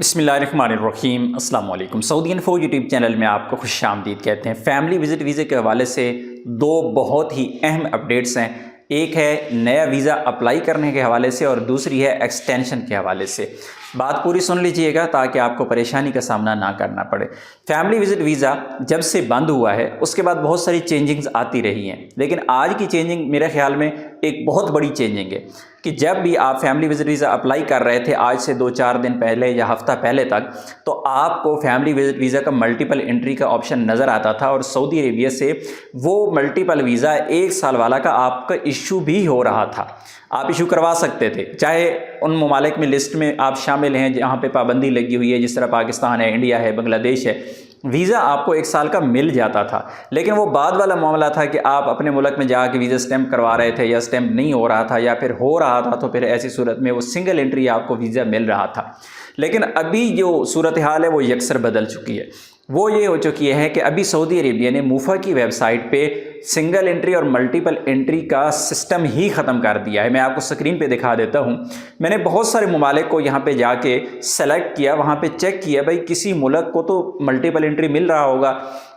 बिस्मिल्लाहिर्रहमानिर्रहीम अस्सलाम वालेकुम। सऊदी इन्फो यूट्यूब चैनल में आपको खुशामदीद कहते हैं। फैमिली विज़िट वीज़े के हवाले से दो बहुत ही अहम अपडेट्स हैं। एक है नया वीज़ा अप्लाई करने के हवाले से और दूसरी है एक्सटेंशन के हवाले से। बात पूरी सुन लीजिएगा ताकि आपको परेशानी का सामना ना करना पड़े। फैमिली विज़िट वीज़ा जब से बंद हुआ है उसके बाद बहुत सारी चेंजिंग्स आती रही हैं, लेकिन आज की चेंजिंग मेरे ख्याल में एक बहुत बड़ी चेंजिंग है कि जब भी आप फैमिली विज़िट वीज़ा अप्लाई कर रहे थे आज से 2-4 दिन पहले या हफ्ता पहले तक, तो आपको फैमिली विज़िट वीज़ा का मल्टीपल एंट्री का ऑप्शन नज़र आता था और सऊदी अरेबिया से वो मल्टीपल वीज़ा 1 साल वाला का आपका इशू भी हो रहा था। आप इशू करवा सकते थे, चाहे उन ममालिक में लिस्ट में आप शामिल हैं जहाँ पे पाबंदी लगी हुई है, जिस तरह पाकिस्तान है, इंडिया है, बांग्लादेश है। वीज़ा आपको 1 साल का मिल जाता था, लेकिन वो बाद वाला मामला था कि आप अपने मुल्क में जाके वीज़ा स्टैंप करवा रहे थे या स्टैंप नहीं हो रहा था या फिर हो रहा था, तो फिर ऐसी सूरत में वो सिंगल एंट्री आपको वीज़ा मिल रहा था। लेकिन अभी जो सूरत हाल है वो यकसर बदल चुकी है। वो ये हो चुकी है कि अभी सऊदी अरेबिया ने मूफा की वेबसाइट पे सिंगल एंट्री और मल्टीपल एंट्री का सिस्टम ही ख़त्म कर दिया है। मैं आपको स्क्रीन पे दिखा देता हूँ। मैंने बहुत सारे ममालिक को यहाँ पे जाके सेलेक्ट किया, वहाँ पे चेक किया, भाई किसी मुल्क को तो मल्टीपल एंट्री मिल रहा होगा,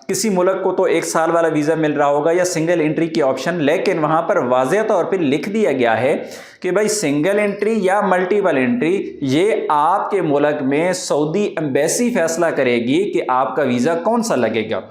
किसी मुल्क को तो 1 साल वाला वीज़ा मिल रहा होगा या सिंगल एंट्री की ऑप्शन, लेकिन वहाँ पर वाज़ेह तौर पे लिख दिया गया है कि भाई सिंगल एंट्री या मल्टीपल एंट्री ये आपके मुल्क में सऊदी एम्बेसी फैसला करेगी कि आपका वीज़ा कौन सा लगेगा।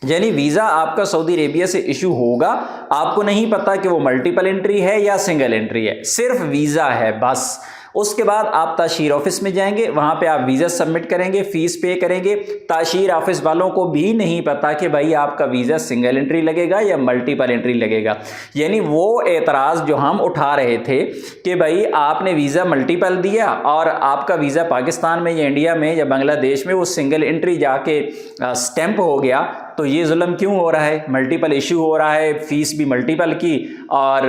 यानी वीज़ा आपका सऊदी अरेबिया से इशू होगा, आपको नहीं पता कि वो मल्टीपल एंट्री है या सिंगल एंट्री है, सिर्फ वीज़ा है बस। उसके बाद आप ताशीर ऑफिस में जाएंगे, वहाँ पे आप वीज़ा सबमिट करेंगे, फ़ीस पे करेंगे। ताशीर ऑफिस वालों को भी नहीं पता कि भाई आपका वीज़ा सिंगल एंट्री लगेगा या मल्टीपल एंट्री लगेगा। यानी वो एतराज़ जो हम उठा रहे थे कि भाई आपने वीज़ा मल्टीपल दिया और आपका वीज़ा पाकिस्तान में या इंडिया में या बांग्लादेश में वो सिंगल एंट्री जाके स्टैंप हो गया, तो ये जुल्म क्यों हो रहा है? मल्टीपल इशू हो रहा है, फ़ीस भी मल्टीपल की और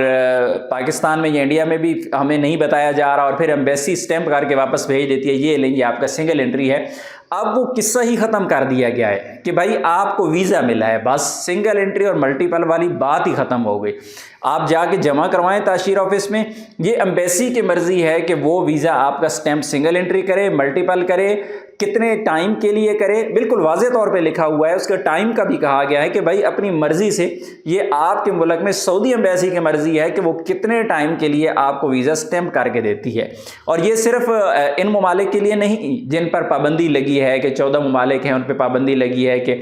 पाकिस्तान में या इंडिया में भी हमें नहीं बताया जा रहा और फिर एम्बेसी स्टैंप करके वापस भेज देती है, ये लेंगे आपका सिंगल एंट्री है। अब वो किस्सा ही ख़त्म कर दिया गया है कि भाई आपको वीज़ा मिला है, बस सिंगल एंट्री और मल्टीपल वाली बात ही ख़त्म हो गई। आप जाके जमा करवाएं ताशीर ऑफिस में, ये एम्बेसी की मर्ज़ी है कि वो वीज़ा आपका स्टैंप सिंगल एंट्री करे, मल्टीपल करे, कितने टाइम के लिए करे, बिल्कुल वाज़े तौर पे लिखा हुआ है। उसके टाइम का भी कहा गया है कि भाई अपनी मर्ज़ी से, ये आपके मुल्क में सऊदी एम्बेसी की मर्ज़ी है कि वो कितने टाइम के लिए आपको वीज़ा स्टैंप करके देती है। और ये सिर्फ इन ममालिक के लिए नहीं जिन पर पाबंदी लगी है कि 14 ममालिक हैं उन पर पाबंदी लगी है कि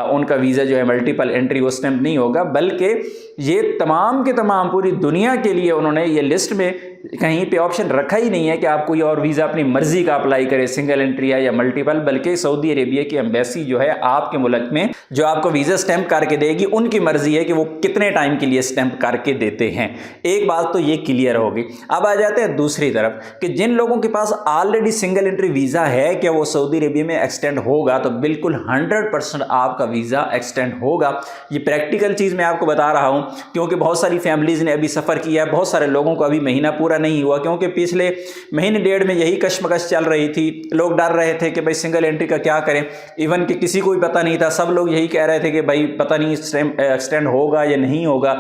उनका वीज़ा जो है मल्टीपल एंट्री वो स्टैंप नहीं होगा, बल्कि ये तमाम के तमाम पूरी दुनिया के लिए उन्होंने ये लिस्ट में कहीं पे ऑप्शन रखा ही नहीं है कि आप कोई और वीज़ा अपनी मर्ज़ी का अप्लाई करें, सिंगल एंट्री है या मल्टीपल, बल्कि सऊदी अरेबिया की एम्बेसी जो है आपके मुल्क में जो आपको वीज़ा स्टैंप करके देगी, उनकी मर्ज़ी है कि वो कितने टाइम के लिए स्टैंप करके देते हैं। एक बात तो ये क्लियर होगी। अब आ जाते हैं दूसरी तरफ कि जिन लोगों के पास ऑलरेडी सिंगल एंट्री वीज़ा है, क्या वो सऊदी अरेबिया में एक्सटेंड होगा? तो बिल्कुल 100% आपका वीज़ा एक्सटेंड होगा। ये प्रैक्टिकल चीज़ मैं आपको बता रहा हूँ क्योंकि बहुत सारी फैमिलीज़ ने अभी सफ़र किया है, बहुत सारे लोगों को अभी महीना पूरा नहीं हुआ, क्योंकि पिछले महीने डेढ़ में यही कशमकश चल रही थी। लोग डर रहे थे कि भाई सिंगल एंट्री का क्या करें, इवन कि किसी को भी पता नहीं था। सब लोग यही कह रहे थे कि भाई पता नहीं एक्सटेंड होगा या नहीं होगा,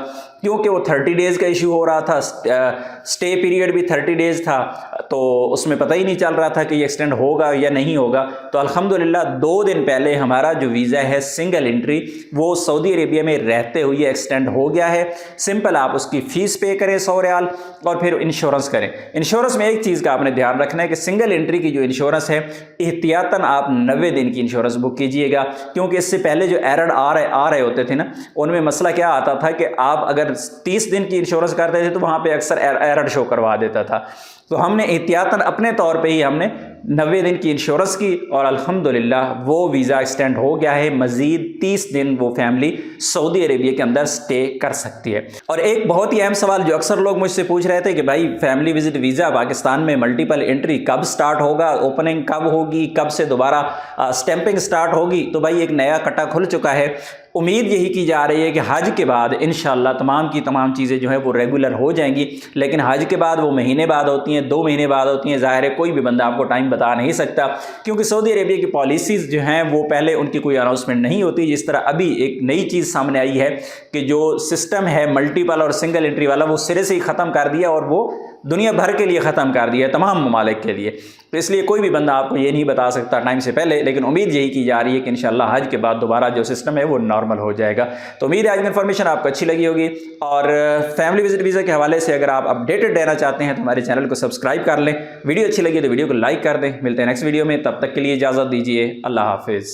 क्योंकि वो 30 डेज़ का इशू हो रहा था, स्टे पीरियड भी 30 डेज़ था, तो उसमें पता ही नहीं चल रहा था कि ये एक्सटेंड होगा या नहीं होगा। तो अल्हम्दुलिल्लाह 2 दिन पहले हमारा जो वीज़ा है सिंगल एंट्री वो सऊदी अरेबिया में रहते हुए एक्सटेंड हो गया है। सिंपल आप उसकी फ़ीस पे करें 100 रियाल और फिर इंश्योरेंस करें। इंश्योरेंस में एक चीज़ का आपने ध्यान रखना है कि सिंगल एंट्री की जो इंश्योरेंस है एहतियातन आप 90 दिन की इंश्योरेंस बुक कीजिएगा, क्योंकि इससे पहले जो एरर आ रहे होते थे ना, उनमें मसला क्या आता था कि आप अगर 30 दिन की इंश्योरेंस करते थे तो वहाँ पे अक्सर एरर शो करवा देता था। तो हमने एहतियातन अपने तौर पे ही हमने 90 दिन की इंश्योरेंस की और अल्हम्दुलिल्लाह वो वीज़ा एक्सटेंड हो गया है। मज़ीद 30 दिन वो फैमिली सऊदी अरेबिया के अंदर स्टे कर सकती है। और एक बहुत ही अहम सवाल जो अक्सर लोग मुझसे पूछ रहे थे कि भाई फैमिली विजिट वीज़ा पाकिस्तान में मल्टीपल एंट्री कब स्टार्ट होगा, ओपनिंग कब होगी, कब से दोबारा स्टैंपिंग स्टार्ट होगी? तो भाई एक नया कटा खुल चुका है। उम्मीद यही की जा रही है कि हज के बाद इंशाल्लाह तमाम की तमाम चीज़ें जो है वो रेगुलर हो जाएंगी, लेकिन हज के बाद वो महीने बाद होती हैं, 2 महीने बाद होती हैं। ज़ाहिर है कोई भी बंदा आपको टाइम बता नहीं सकता, क्योंकि सऊदी अरेबिया की पॉलिसीज़ जो हैं वो पहले उनकी कोई अनाउंसमेंट नहीं होती। जिस तरह अभी एक नई चीज़ सामने आई है कि जो सिस्टम है मल्टीपल और सिंगल एंट्री वाला वो सिरे से ही ख़त्म कर दिया और वो दुनिया भर के लिए ख़त्म कर दिया है, तमाम ममालिक के लिए। तो इसलिए कोई भी बंदा आपको ये नहीं बता सकता टाइम से पहले, लेकिन उम्मीद यही की जा रही है कि इंशाल्लाह हज के बाद दोबारा जो सिस्टम है वो नॉर्मल हो जाएगा। तो उम्मीद है आज की इन्फॉर्मेशन आपको अच्छी लगी होगी, और फैमिली विजिट वीज़ा के हवाले से अगर आप अपडेटेड रहना चाहते हैं तो हमारे चैनल को सब्सक्राइब कर लें। वीडियो अच्छी लगी तो वीडियो को लाइक कर दें। मिलते हैं नेक्स्ट वीडियो में, तब तक के लिए इजाज़त दीजिए। अल्लाह हाफिज़।